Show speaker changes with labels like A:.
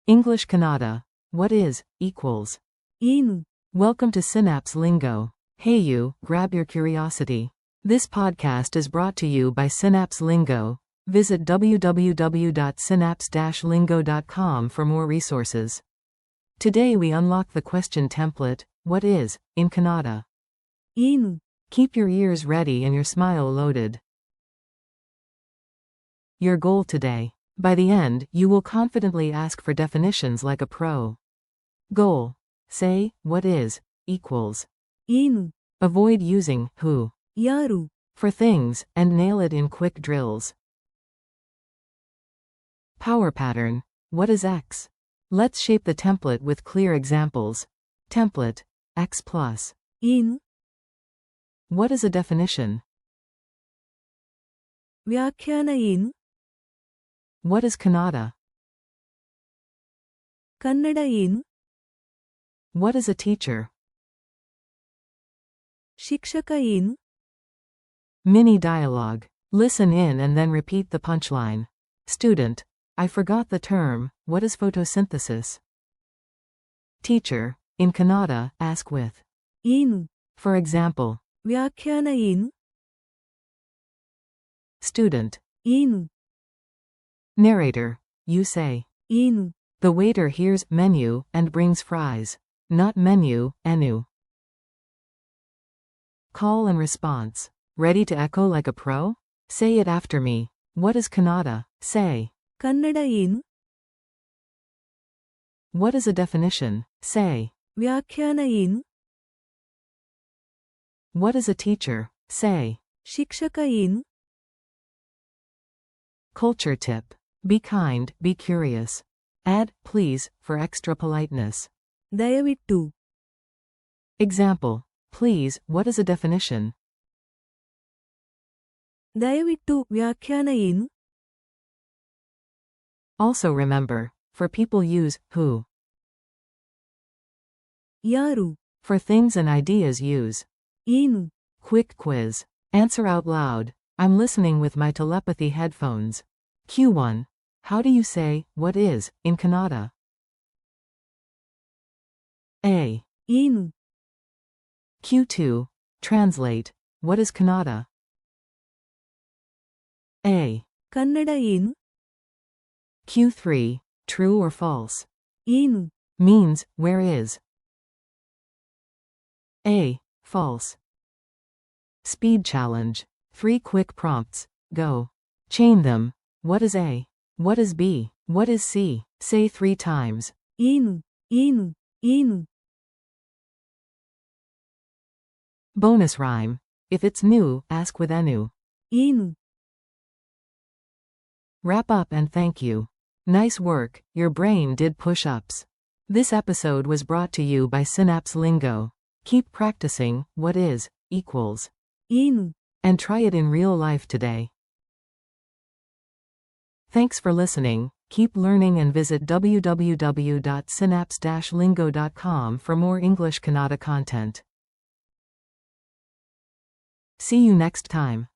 A: English Kannada. What is, equals.
B: ಏನು,
A: Welcome to Synapse Lingo. Hey you, grab your curiosity. This podcast is brought to you by Synapse Lingo. Visit www.synapse-lingo.com for more resources. Today we unlock the question template, what is, in Kannada.
B: ಏನು,
A: Keep your ears ready and your smile loaded. Your goal today. By the end, you will confidently ask for definitions like a pro. Goal. Say, what is, equals.
B: ಏನು,
A: Avoid using who
B: ಯಾರು,
A: for things, and nail it in quick drills. Power pattern. What is X? Let's shape the template with clear examples. Template. X plus.
B: ಏನು,
A: What is a definition?
B: ವ್ಯಾಖ್ಯಾನ ಏನು,
A: What is Kannada?
B: Kannada ಏನು,
A: What is a teacher?
B: ಶಿಕ್ಷಕ ಏನು,
A: Mini dialogue. Listen in and then repeat the punchline. Student. I forgot the term, what is photosynthesis? Teacher. In Kannada, ask with.
B: ಏನು,
A: For example.
B: ವ್ಯಾಖ್ಯಾನ ಏನು,
A: Student.
B: ಏನು,
A: Narrator. You say.
B: ಏನು,
A: The waiter hears menu and brings fries. Not menu, enu. Call and response. Ready to echo like a pro? Say it after me. What is Kannada? Say.
B: Kannada ಏನು,
A: What is a definition? Say.
B: ವ್ಯಾಖ್ಯಾನ ಏನು,
A: What is a teacher? Say.
B: ಶಿಕ್ಷಕ ಏನು.
A: Culture tip. Be kind, be curious. Add, please, for extra politeness.
B: ದಯವಿಟ್ಟು,
A: Example. Please, what is a definition?
B: ದಯವಿಟ್ಟು ವ್ಯಾಖ್ಯಾನ ಏನು.
A: Also remember, for people use who.
B: ಯಾರು,
A: For things and ideas use.
B: ಏನು,
A: Quick quiz. Answer out loud. I'm listening with my telepathy headphones. Q1. How do you say, what is, in Kannada? A.
B: ಏನು,
A: Q2. Translate. What is Kannada? A.
B: Kannada ಏನು,
A: Q3. True or false?
B: ಏನು,
A: Means, where is. A. False. Speed challenge. 3 quick prompts. Go. Chain them. What is A? What is B? What is C? Say 3 times.
B: ಏನು, ಏನು, ಏನು.
A: Bonus rhyme. If it's new, ask with enu.
B: ಏನು.
A: Wrap up and thank you. Nice work, your brain did push-ups. This episode was brought to you by Synapse Lingo. Keep practicing, what is, equals.
B: ಏನು.
A: And try it in real life today. Thanks for listening. Keep learning and visit www.synapse-lingo.com for more English Kannada content. See you next time.